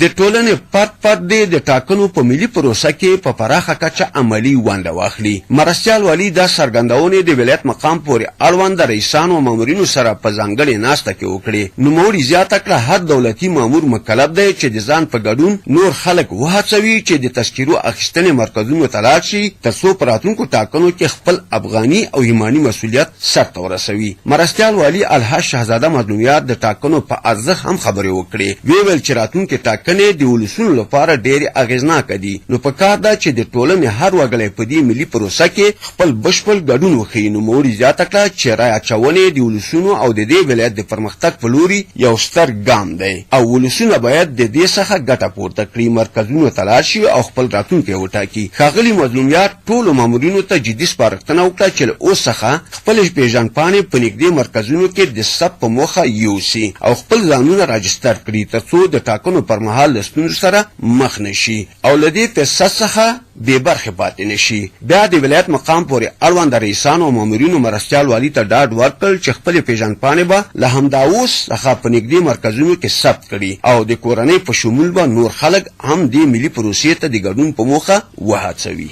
د ټولنې فرد د ټاکنو په ملي پروسه کې په پراخه کچه عملی ونډه واخلي. مرستیال والي دا څرګندونې د ولایت مقام پورې اړوند د رئیسانو او مامورینو سره په ځانګړې ناسته کې وکړې. نوموړي زیاته کړه هر دولتي مامور مکلف دی چې د ځان په ګډون نور خلک وهڅوي چې د تذکرو اخیستنې مرکزونو ته لاړ شي ترڅو په راتلونکو ټاکنو کې خپل افغاني او ایماني مسؤلیت سرته ورسوي. مرستیال والي الحاج شهزاده مظلومیت د ټاکنو په ارزښت هم خبرې وکړې. ویل چې راتلونکي ټاکنې د ولسونو لپاره ډېرې اغېزناکه دي، نو پکار ده چې د ټولنې هر وګړی په دې ملي پروسه کې خپل بشپړ ګډون وښیي. نوموړي زیاته کړه چې رایه اچونې د ولسونو او د دې ولایت د پرمختګ په لوري یو ستر ګام دی او ولسونه باید د دې څخه ګټه پورته کړي، مرکزونو ته لاړ شي او خپل راتلونکی وټاکي. ښاغلي مظلومیت ټولو مامورینو ته جدي سپارښتنه وکړه چې له اوس څخه خپلې پیژندپاڼې په نږدې مرکزونو کې د ثبت په موخه یوسي او خپل ځانونه راجستر کړي ترڅو د ټاکنو پر مهال له ستونزو سره مخ نشي او له دې فساد څخه بې برخې پاتې نشي. بیا د ولایت مقام پورې اړوند رئیسانو او مامورینو مرستیال والي ته ډاډ ورکړل چې خپلې پیژندپاڼې به له همدا اوس څخه په نږدې مرکزونو کې ثبت کړي او د کورنۍ په شمول به نور خلک هم دې ملي پروسې ته د ګډون په موخه وهڅوي.